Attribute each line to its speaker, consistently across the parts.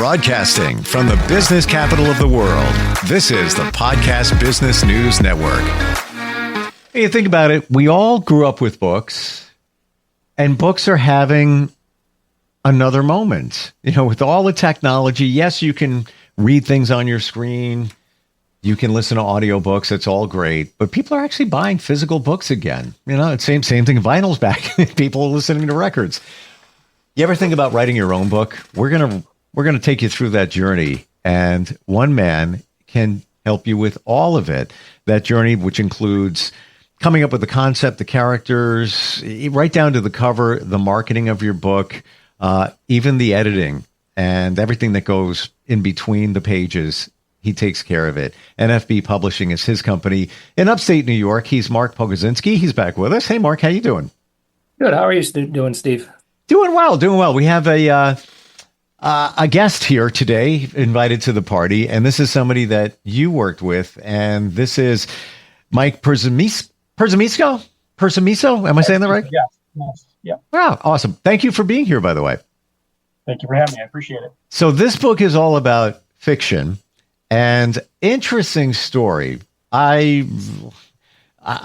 Speaker 1: Broadcasting from the business capital of the world, this is the Podcast Business News Network. Hey, you think about it, we all grew up with books, and books are having another moment. You know, with all the technology, yes, you can read things on your screen, you can listen to audiobooks, it's all great, but people are actually buying physical books again. You know, it's same thing, vinyl's back, people are listening to records. You ever think about writing your own book? We're gonna take you through that journey, and one man can help you with all of it. That journey, which includes coming up with the concept, the characters, right down to the cover, the marketing of your book, even the editing and everything that goes in between the pages. He takes care of it. NFB Publishing is his company in upstate New York. He's Mark Pogodzinski. He's back with us. Hey, Mark, how you doing?
Speaker 2: Good. How are you doing, Steve?
Speaker 1: Doing well. We have a guest here today invited to the party, and this is somebody that you worked with, and this is Mike Parzymieso? Am I saying that right?
Speaker 2: Yes. Yeah.
Speaker 1: Wow, awesome. Thank you for being here, by the way.
Speaker 2: Thank you for having me. I appreciate it.
Speaker 1: So this book is all about fiction, and interesting story. I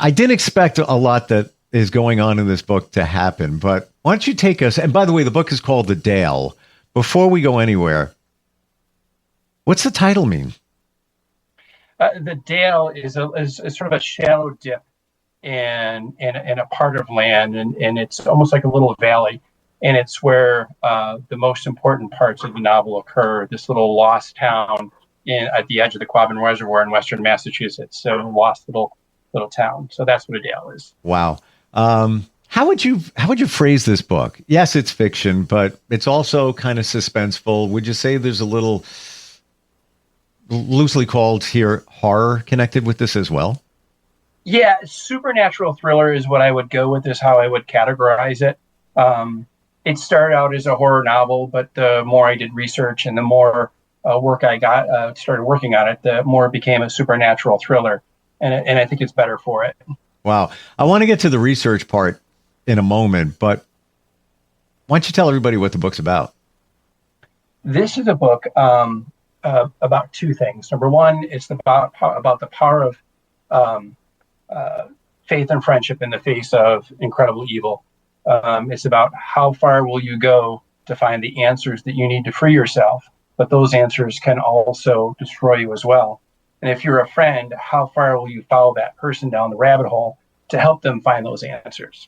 Speaker 1: didn't expect a lot that is going on in this book to happen, but why don't you take us, and by the way, the book is called The Dale. Before we go anywhere, what's the title mean?
Speaker 2: The Dale is sort of a shallow dip in a part of land, and it's almost like a little valley, and it's where the most important parts of the novel occur. This little lost town at the edge of the Quabbin Reservoir in western Massachusetts. So lost little town. So that's what a Dale is.
Speaker 1: Wow. How would you phrase this book? Yes, it's fiction, but it's also kind of suspenseful. Would you say there's a little, loosely called here, horror connected with this as well?
Speaker 2: Yeah, supernatural thriller is what I would go with, is how I would categorize it. It started out as a horror novel, but the more I did research and the more work I got, started working on it, the more it became a supernatural thriller. And I think it's better for it.
Speaker 1: Wow. I want to get to the research part in a moment, but why don't you tell everybody what the book's about?
Speaker 2: This is a book about two things. Number one, it's about the power of faith and friendship in the face of incredible evil. It's about how far will you go to find the answers that you need to free yourself, but those answers can also destroy you as well. And if you're a friend, how far will you follow that person down the rabbit hole to help them find those answers?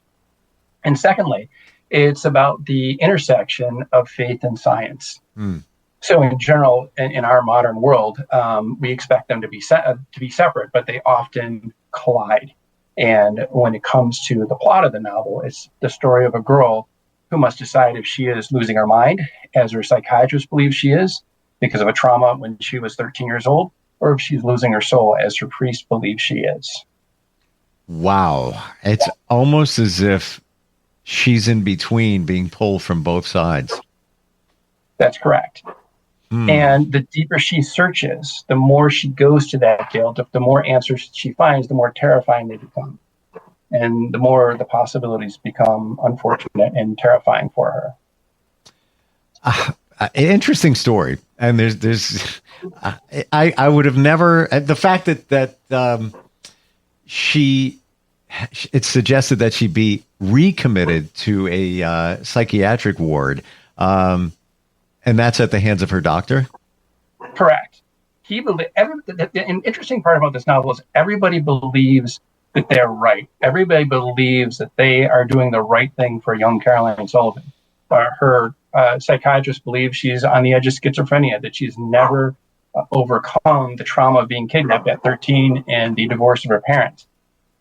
Speaker 2: And secondly, it's about the intersection of faith and science. So in general, in our modern world, we expect them to be separate, but they often collide. And when it comes to the plot of the novel, it's the story of a girl who must decide if she is losing her mind, as her psychiatrist believes she is, because of a trauma when she was 13 years old, or if she's losing her soul, as her priest believes she is.
Speaker 1: Wow. It's almost as if she's in between, being pulled from both sides.
Speaker 2: That's correct. And the deeper she searches, the more she goes to that guilt, the more answers she finds, the more terrifying they become. And the more the possibilities become unfortunate and terrifying for her.
Speaker 1: Interesting story. And there's I would have never, the fact that it's suggested that she be recommitted to a psychiatric ward, and that's at the hands of her doctor?
Speaker 2: Correct. An interesting part about this novel is everybody believes that they're right. Everybody believes that they are doing the right thing for young Caroline Sullivan. Her psychiatrist believes she's on the edge of schizophrenia, that she's never overcome the trauma of being kidnapped at 13 and the divorce of her parents.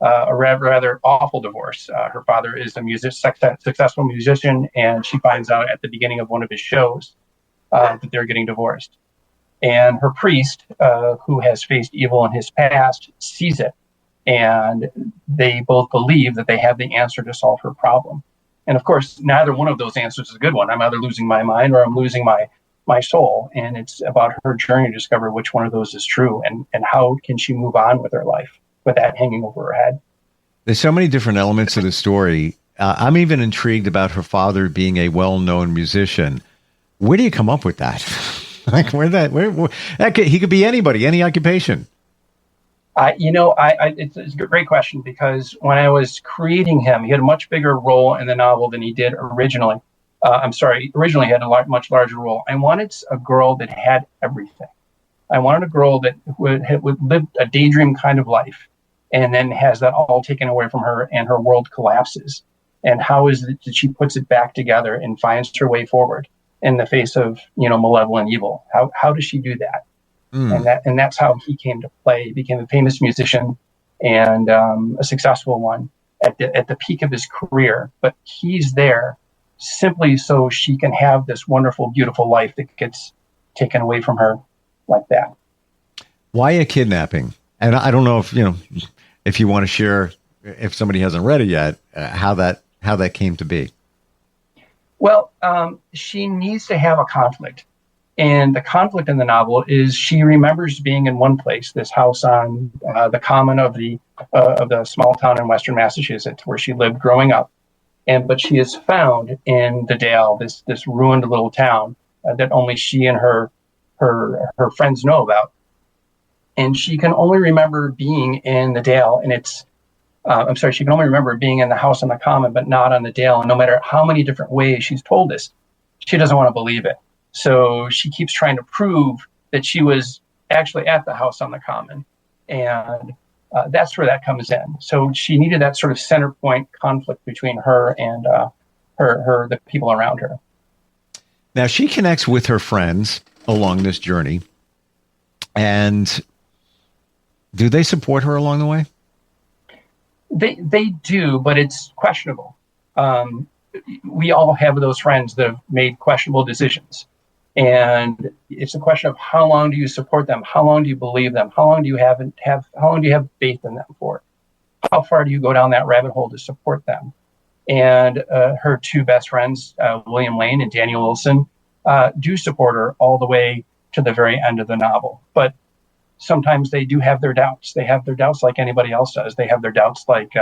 Speaker 2: A rather awful divorce. Her father is a successful musician, and she finds out at the beginning of one of his shows that they're getting divorced. And her priest, who has faced evil in his past, sees it. And they both believe that they have the answer to solve her problem. And of course, neither one of those answers is a good one. I'm either losing my mind or I'm losing my soul. And it's about her journey to discover which one of those is true and how can she move on with her life with that hanging over her head.
Speaker 1: There's so many different elements of the story. I'm even intrigued about her father being a well-known musician. Where do you come up with that? Like he could be anybody, any occupation.
Speaker 2: It's a great question, because when I was creating him, he had a much bigger role in the novel than he did originally. Originally he had a much larger role. I wanted a girl that had everything. I wanted a girl that would live a daydream kind of life, and then has that all taken away from her, and her world collapses. And how is it that she puts it back together and finds her way forward in the face of, malevolent evil? How does she do that? And that's how he came to play. He became a famous musician and a successful one at the peak of his career. But he's there simply so she can have this wonderful, beautiful life that gets taken away from her like that.
Speaker 1: Why a kidnapping? And I don't know if you want to share, if somebody hasn't read it yet, how that came to be.
Speaker 2: Well, she needs to have a conflict. And the conflict in the novel is she remembers being in one place, this house on the common of the small town in Western Massachusetts where she lived growing up. But she is found in the Dale, this ruined little town that only she and her friends know about. And she can only remember being in the Dale, and she can only remember being in the house on the common, but not on the Dale. And no matter how many different ways she's told this, she doesn't want to believe it. So she keeps trying to prove that she was actually at the house on the common. And that's where that comes in. So she needed that sort of center point conflict between her and the people around her.
Speaker 1: Now she connects with her friends along this journey. And do they support her along the way?
Speaker 2: They do, but it's questionable. We all have those friends that have made questionable decisions. And it's a question of how long do you support them? How long do you believe them? How long do you have faith in them for? How far do you go down that rabbit hole to support them? And her two best friends, William Lane and Daniel Wilson, do support her all the way to the very end of the novel. But sometimes they do have their doubts. They have their doubts like anybody else does. They have their doubts like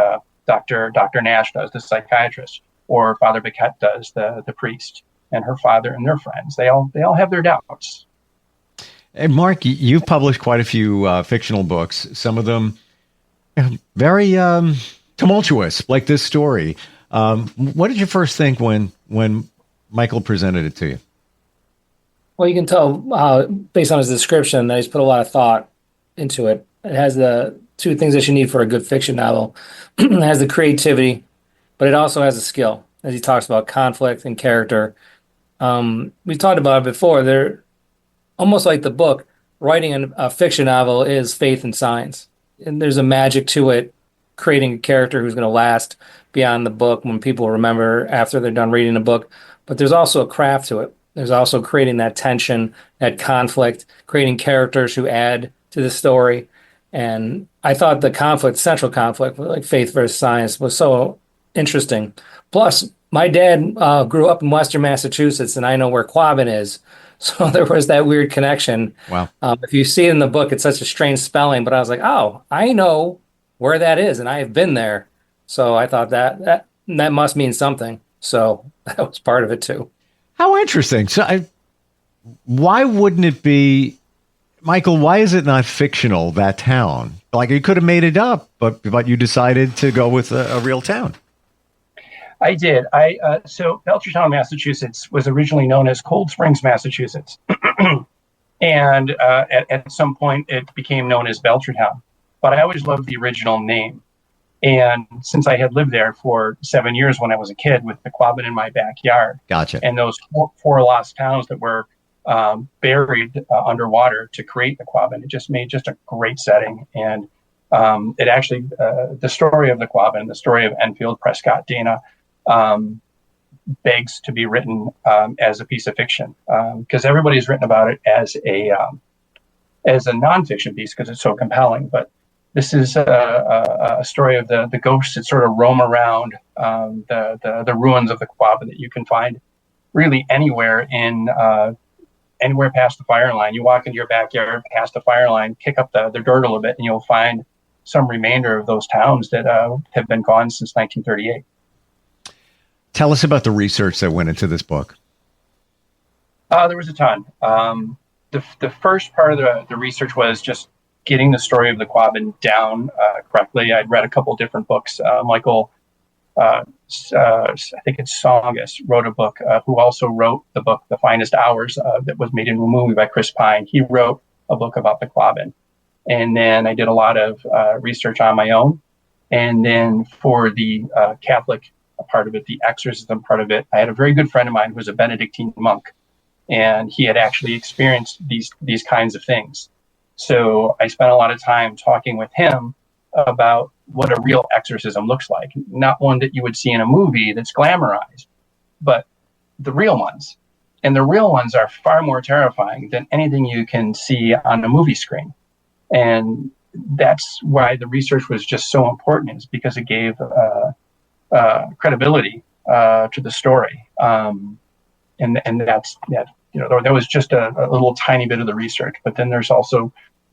Speaker 2: Dr. Nash does, the psychiatrist, or Father Biquette does, the priest, and her father and their friends. They all have their doubts.
Speaker 1: And Mark, you've published quite a few fictional books, some of them very tumultuous, like this story. What did you first think when Michael presented it to you?
Speaker 3: Well, you can tell based on his description that he's put a lot of thought into it. It has the two things that you need for a good fiction novel. It has the creativity, but it also has a skill, as he talks about conflict and character. We talked about it before. They're almost like the book. Writing a fiction novel is faith and science, and there's a magic to it, creating a character who's going to last beyond the book when people remember after they're done reading the book. But there's also a craft to it. There's also creating that tension, that conflict, creating characters who add to the story. And I thought the central conflict, like faith versus science, was so interesting. Plus, my dad grew up in Western Massachusetts, and I know where Quabbin is. So there was that weird connection.
Speaker 1: Wow.
Speaker 3: If you see it in the book, it's such a strange spelling, but I was like, oh, I know where that is, and I have been there. So I thought that must mean something. So that was part of it, too.
Speaker 1: How interesting. So why wouldn't it be, Michael, why is it not fictional, that town? Like, you could have made it up, but you decided to go with a real town.
Speaker 2: I did. So Belchertown, Massachusetts was originally known as Cold Springs, Massachusetts. And at some point it became known as Belchertown. But I always loved the original name. And since I had lived there for 7 years when I was a kid with the Quabbin in my backyard.
Speaker 1: Gotcha.
Speaker 2: And those four lost towns that were buried underwater to create the Quabbin, it just made a great setting. And it actually, the story of the Quabbin, the story of Enfield, Prescott, Dana, begs to be written as a piece of fiction, because everybody's written about it as a nonfiction piece because it's so compelling. But this is a story of the ghosts that sort of roam around the ruins of the Quabbin that you can find really anywhere anywhere past the fire line. You walk into your backyard past the fire line, kick up the dirt a little bit, and you'll find some remainder of those towns that have been gone since 1938.
Speaker 1: Tell us about the research that went into this book.
Speaker 2: There was a ton. the first part of the research was just getting the story of the Quabbin down correctly. I'd read a couple different books. Michael, I think it's Songus, wrote a book, who also wrote the book The Finest Hours, that was made into a movie by Chris Pine. He wrote a book about the Quabbin. And then I did a lot of research on my own. And then for the Catholic part of it, the exorcism part of it, I had a very good friend of mine who was a Benedictine monk, and he had actually experienced these kinds of things. So I spent a lot of time talking with him about what a real exorcism looks like, not one that you would see in a movie that's glamorized, but the real ones. And the real ones are far more terrifying than anything you can see on a movie screen. And that's why the research was just so important, is because it gave credibility to the story. And that's that. There was just a little tiny bit of the research, but then there's also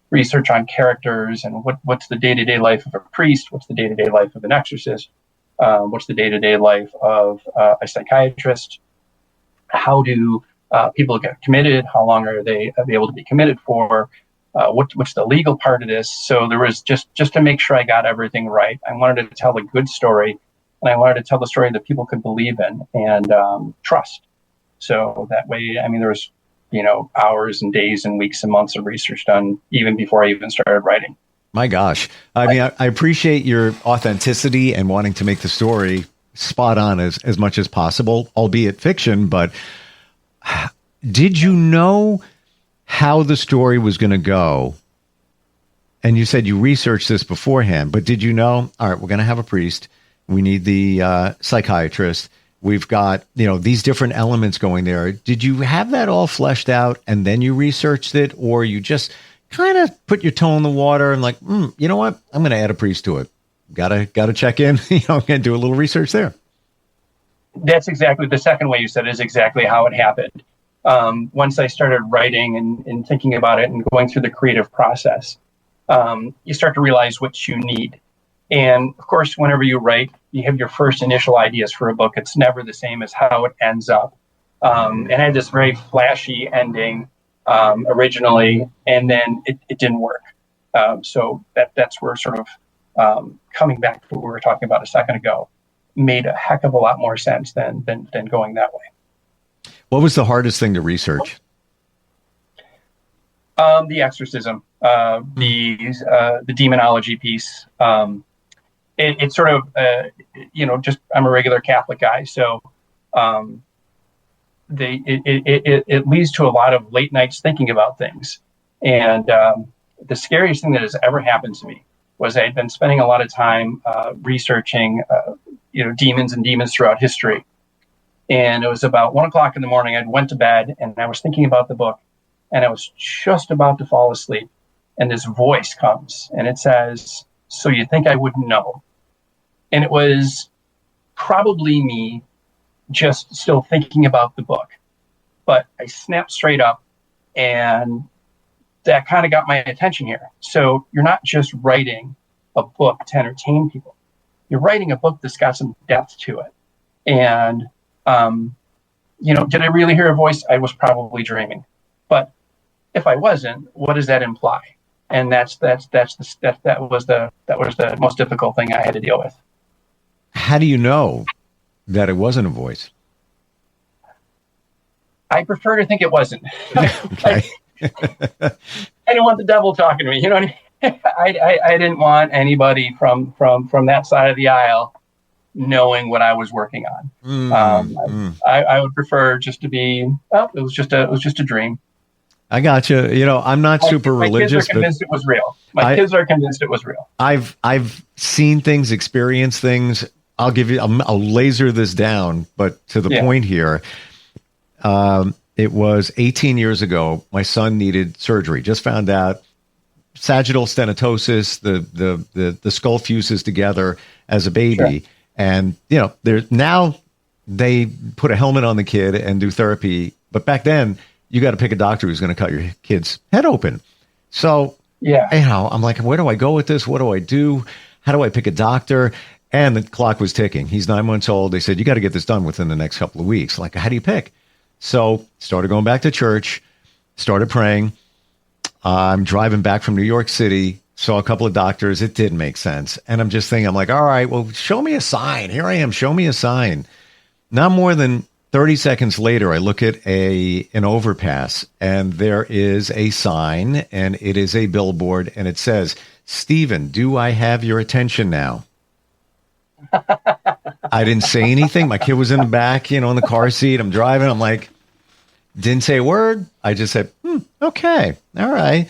Speaker 2: research on characters and what's the day-to-day life of a priest, what's the day-to-day life of an exorcist, what's the day-to-day life of a psychiatrist, how do people get committed, how long are they able to be committed for, what's the legal part of this. So there was just to make sure I got everything right. I wanted to tell a good story, and I wanted to tell the story that people could believe in and trust. So that way, there was hours and days and weeks and months of research done even before I even started writing.
Speaker 1: My gosh. I appreciate your authenticity and wanting to make the story spot on as much as possible, albeit fiction. But did you know how the story was going to go? And you said you researched this beforehand, but did you know, all right, we're going to have a priest. We need the psychiatrist. We've got, these different elements going there. Did you have that all fleshed out and then you researched it, or you just kind of put your toe in the water and like, you know what? I'm going to add a priest to it. Gotta check in, and do a little research there.
Speaker 2: That's exactly the second way you said it is exactly how it happened. Once I started writing and thinking about it and going through the creative process, you start to realize what you need. And of course, whenever you write, you have your first initial ideas for a book. It's never the same as how it ends up. And I had this very flashy ending originally, and then it didn't work. So that's where sort of coming back to what we were talking about a second ago made a heck of a lot more sense than going that way.
Speaker 1: What was the hardest thing to research?
Speaker 2: The exorcism, the demonology piece. It's sort of, just I'm a regular Catholic guy, so it leads to a lot of late nights thinking about things. And the scariest thing that has ever happened to me was I had been spending a lot of time researching, demons and demons throughout history. And it was about 1:00 in the morning. I went to bed and I was thinking about the book, and I was just about to fall asleep. And this voice comes and it says, "So you think I wouldn't know?" And it was probably me just still thinking about the book. But I snapped straight up, and that kind of got my attention here. So you're not just writing a book to entertain people. You're writing a book that's got some depth to it. And, did I really hear a voice? I was probably dreaming. But if I wasn't, what does that imply? And that was the most difficult thing I had to deal with.
Speaker 1: How do you know that it wasn't a voice?
Speaker 2: I prefer to think it wasn't.
Speaker 1: Okay.
Speaker 2: I didn't want the devil talking to me. You know what I mean? I didn't want anybody from that side of the aisle knowing what I was working on. I would prefer just to be, it was just a dream.
Speaker 1: I got you. I'm not super religious.
Speaker 2: My kids are convinced it was real. Kids are convinced it was real.
Speaker 1: I've seen things, experienced things. I'll laser this down, but to the point here, it was 18 years ago. My son needed surgery. Just found out sagittal stenosis. The skull fuses together as a baby, and now they put a helmet on the kid and do therapy. But back then, you got to pick a doctor who's going to cut your kid's head open. So I'm like, where do I go with this? What do I do? How do I pick a doctor? And the clock was ticking. He's 9 months old. They said, you got to get this done within the next couple of weeks. Like, how do you pick? So started going back to church. started praying. I'm driving back from New York City, saw a couple of doctors. It didn't make sense. And I'm just thinking, I'm like, all right, well, show me a sign. Here I am. Show me a sign. Not more than 30 seconds later, I look at an overpass, and there is a sign, and it is a billboard, and it says, "Stephen, do I have your attention now?" I didn't say anything. My kid was in the back, in the car seat. I'm driving. I'm like, didn't say a word. I just said, okay, all right.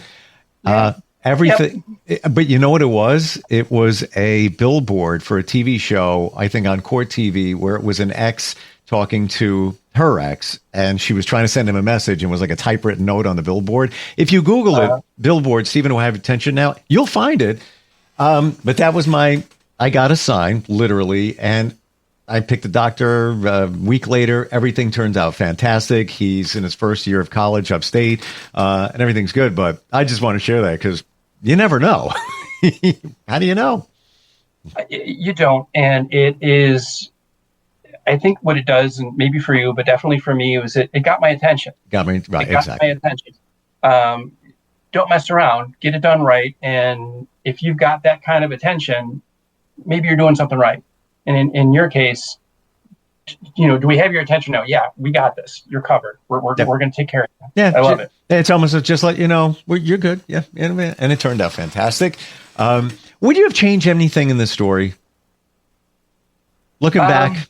Speaker 1: Everything. Yep. But you know what it was? It was a billboard for a TV show, I think on Court TV, where it was an ex talking to her ex, and she was trying to send him a message, and was like a typewritten note on the billboard. If you Google it, billboard, Stephen, do I have attention now? You'll find it. But that was I got a sign, literally, and I picked a doctor a week later. Everything turns out fantastic. He's in his first year of college upstate, and everything's good. But I just want to share that because you never know. How do you know?
Speaker 2: You don't. And it is, I think what it does, and maybe for you, but definitely for me, was it got my attention.
Speaker 1: Got me, right, exactly.
Speaker 2: My attention. Don't mess around. Get it done right. And if you've got that kind of attention, maybe you're doing something right. And in your case, do we have your attention now? Yeah, we got this. You're covered. We're going to take care of you.
Speaker 1: Yeah,
Speaker 2: I love it.
Speaker 1: It's almost just like, you're good. Yeah, and it turned out fantastic. Would you have changed anything in this story? Looking back?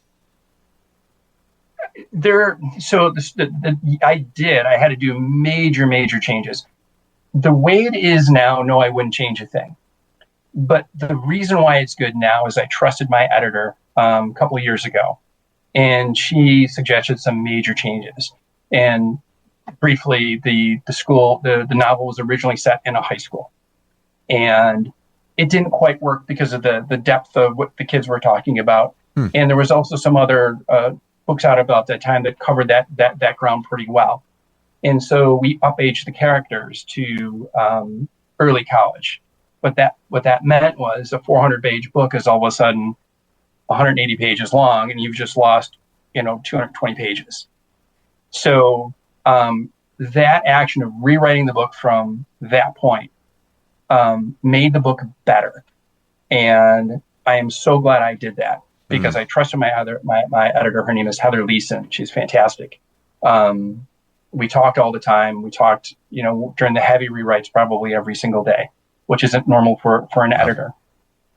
Speaker 2: I did. I had to do major changes. The way it is now, no, I wouldn't change a thing. But the reason why it's good now is I trusted my editor a couple of years ago, and she suggested some major changes. And briefly, the novel was originally set in a high school, and it didn't quite work because of the depth of what the kids were talking about. And there was also some other books out about that time that covered that ground pretty well. And so we up-aged the characters to early college. What that meant was a 400-page book is all of a sudden 180 pages long, and you've just lost 220 pages. So that action of rewriting the book from that point made the book better, and I am so glad I did that because I trusted my editor. Her name is Heather Leeson. She's fantastic. We talked all the time. We talked during the heavy rewrites probably every single day, which isn't normal for an editor.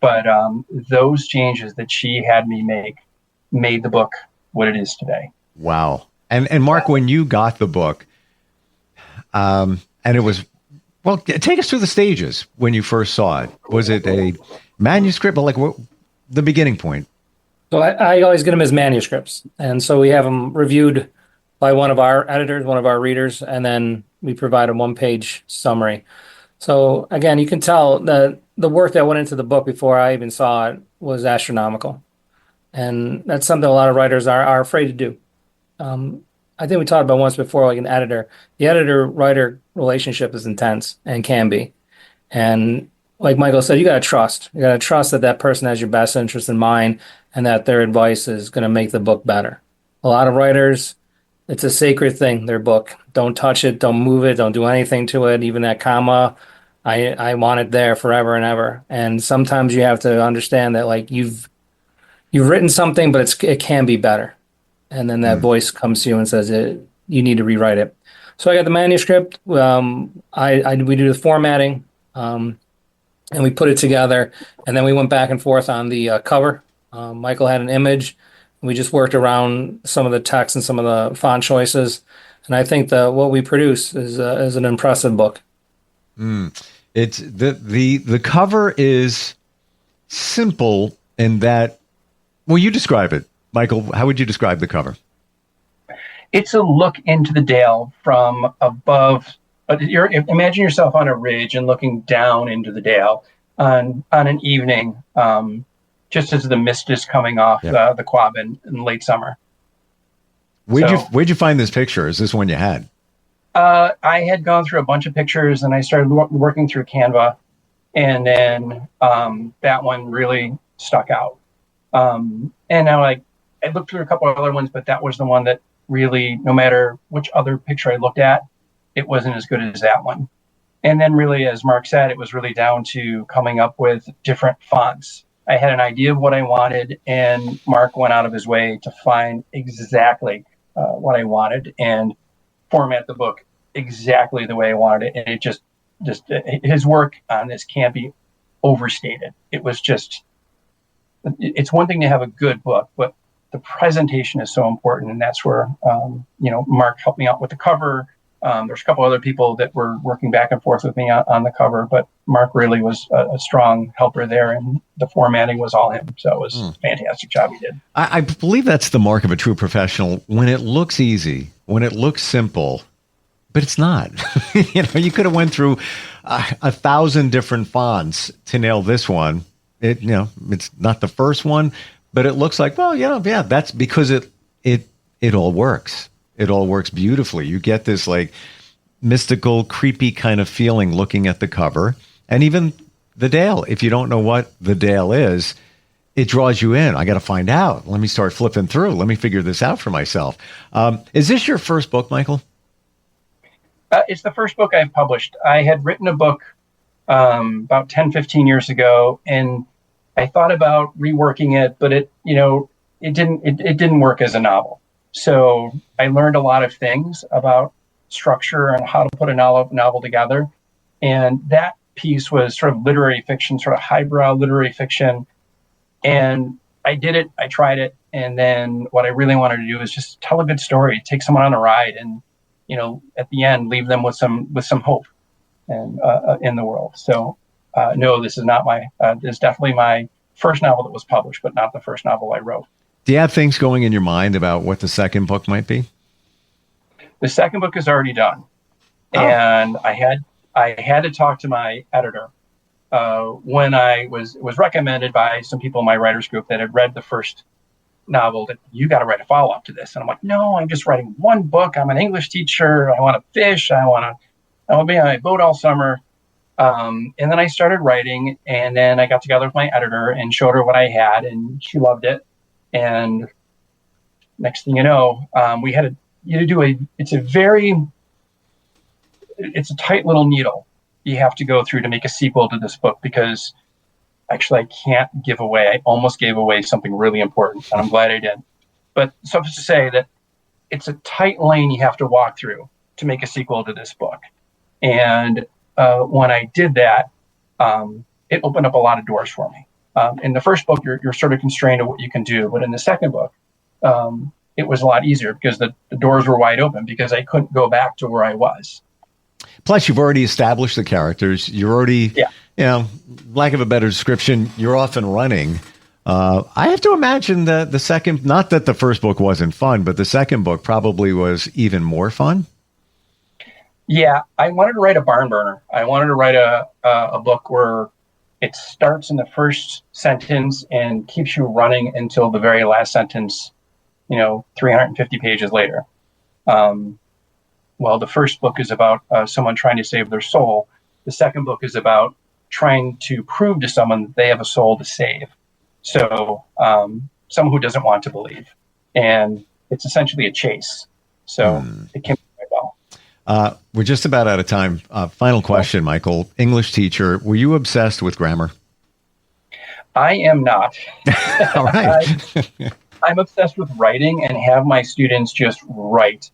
Speaker 2: But those changes that she had me make made the book what it is today.
Speaker 1: Wow. And Mark, when you got the book, and it was, well, take us through the stages when you first saw it. Was it a manuscript, but what the beginning point?
Speaker 3: So I always get them as manuscripts. And so we have them reviewed by one of our editors, one of our readers, and then we provide a one-page summary. So again, you can tell the work that went into the book before I even saw it was astronomical. And that's something a lot of writers are afraid to do. I think we talked about once before, like an editor. The editor-writer relationship is intense and can be. And like Michael said, you got to trust. You got to trust that person has your best interest in mind and that their advice is going to make the book better. A lot of writers, it's a sacred thing, their book. Don't touch it, don't move it, don't do anything to it, even that comma. I want it there forever and ever. And sometimes you have to understand that you've written something, but it can be better. And then that voice comes to you and says you need to rewrite it. So I got the manuscript. We do the formatting, and we put it together. And then we went back and forth on the cover. Michael had an image. We just worked around some of the text and some of the font choices. And I think what we produce is an impressive book.
Speaker 1: It's the cover is simple in that. Well, you describe it, Michael. How would you describe the cover?
Speaker 2: It's a look into the Dale from above. Imagine yourself on a ridge and looking down into the Dale on an evening, just as the mist is coming off the Quab in late summer.
Speaker 1: Where'd you find this picture? Is this one you had?
Speaker 2: I had gone through a bunch of pictures, and I started working through Canva, and then that one really stuck out. And now I looked through a couple of other ones, but that was the one that really, no matter which other picture I looked at, it wasn't as good as that one. And then really, as Mark said, it was really down to coming up with different fonts. I had an idea of what I wanted, and Mark went out of his way to find exactly what I wanted and format the book exactly the way I wanted it. And it just his work on this can't be overstated. It was just, it's one thing to have a good book, but the presentation is so important. And that's where, Mark helped me out with the cover. There's a couple other people that were working back and forth with me on the cover, but Mark really was a strong helper there, and the formatting was all him. So it was a fantastic job he did.
Speaker 1: I believe that's the mark of a true professional, when it looks easy, when it looks simple, but it's not. You could have went through 1,000 different fonts to nail this one. It's not the first one, but it looks like, that's because it all works. It all works beautifully. You get this like mystical, creepy kind of feeling looking at the cover. And even the Dale, if you don't know what the Dale is, it draws you in. I got to find out. Let me start flipping through. Let me figure this out for myself. Is this your first book, Michael?
Speaker 2: It's the first book I've published. I had written a book about 10, 15 years ago, and I thought about reworking it, but it didn't work as a novel. So I learned a lot of things about structure and how to put a novel together. And that piece was sort of literary fiction, sort of highbrow literary fiction. And I did it, I tried it. And then what I really wanted to do is just tell a good story, take someone on a ride, and, at the end, leave them with some hope and in the world. So no, this is not this is definitely my first novel that was published, but not the first novel I wrote.
Speaker 1: Do you have things going in your mind about what the second book might be?
Speaker 2: The second book is already done. And I had to talk to my editor when I was recommended by some people in my writers group that had read the first novel, that you got to write a follow-up to this. And I'm like, no, I'm just writing one book. I'm an English teacher. I want to fish. I want to be on my boat all summer. And then I started writing, and then I got together with my editor and showed her what I had, and she loved it. And next thing you know, we had to do it's a tight little needle you have to go through to make a sequel to this book, because actually I can't give away. I almost gave away something really important, and I'm glad I did. But suffice to say that it's a tight lane you have to walk through to make a sequel to this book. And when I did that, it opened up a lot of doors for me. In the first book, you're sort of constrained to what you can do. But in the second book, it was a lot easier, because the doors were wide open, because I couldn't go back to where I was.
Speaker 1: Plus, you've already established the characters. You're already, lack of a better description, you're off and running. I have to imagine that the second, not that the first book wasn't fun, but the second book probably was even more fun.
Speaker 2: Yeah, I wanted to write a barn burner. I wanted to write a book where it starts in the first sentence and keeps you running until the very last sentence, 350 pages later. Well, the first book is about someone trying to save their soul. The second book is about trying to prove to someone that they have a soul to save. So someone who doesn't want to believe. And it's essentially a chase. So it can be quite well.
Speaker 1: We're just about out of time. Final question, Michael. English teacher, were you obsessed with grammar?
Speaker 2: I am not.
Speaker 1: All right.
Speaker 2: I'm obsessed with writing and have my students just write.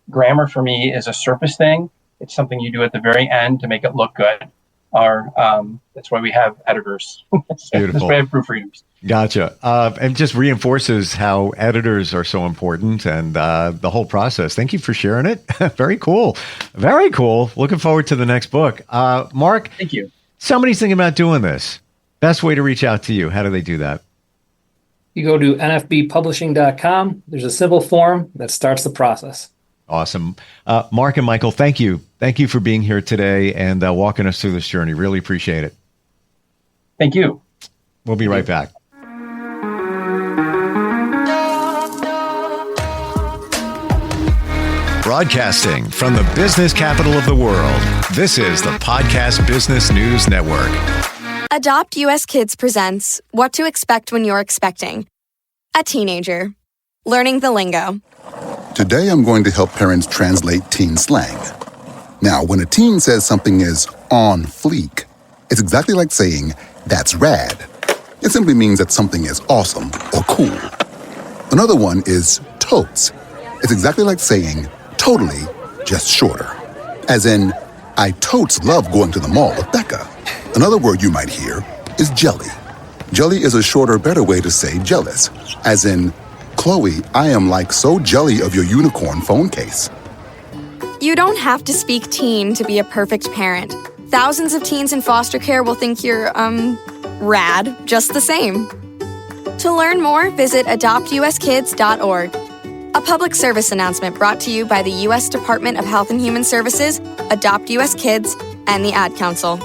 Speaker 2: Grammar for me is a surface thing. It's something you do at the very end to make it look good. That's why we have editors.
Speaker 1: Beautiful.
Speaker 2: That's why I have proofreaders.
Speaker 1: Gotcha. And just reinforces how editors are so important, and the whole process. Thank you for sharing it. Very cool. Very cool. Looking forward to the next book. Mark,
Speaker 2: thank you.
Speaker 1: Somebody's thinking about doing this. Best way to reach out to you. How do they do that?
Speaker 3: You go to nfbpublishing.com. There's a simple form that starts the process.
Speaker 1: Awesome. Mark and Michael, thank you. Thank you for being here today and walking us through this journey. Really appreciate it.
Speaker 2: Thank you.
Speaker 1: We'll be right back. Broadcasting from the business capital of the world, this is the Podcast Business News Network.
Speaker 4: Adopt US Kids presents What to Expect When You're Expecting. A teenager. Learning the lingo.
Speaker 5: Today I'm going to help parents translate teen slang. Now, when a teen says something is on fleek, it's exactly like saying, that's rad. It simply means that something is awesome or cool. Another one is totes. It's exactly like saying, totally, just shorter. As in, I totes love going to the mall with Becca. Another word you might hear is jelly. Jelly is a shorter, better way to say jealous. As in, Chloe, I am like so jelly of your unicorn phone case.
Speaker 4: You don't have to speak teen to be a perfect parent. Thousands of teens in foster care will think you're, rad just the same. To learn more, visit adoptuskids.org. A public service announcement brought to you by the U.S. Department of Health and Human Services, Adopt U.S. Kids, and the Ad Council.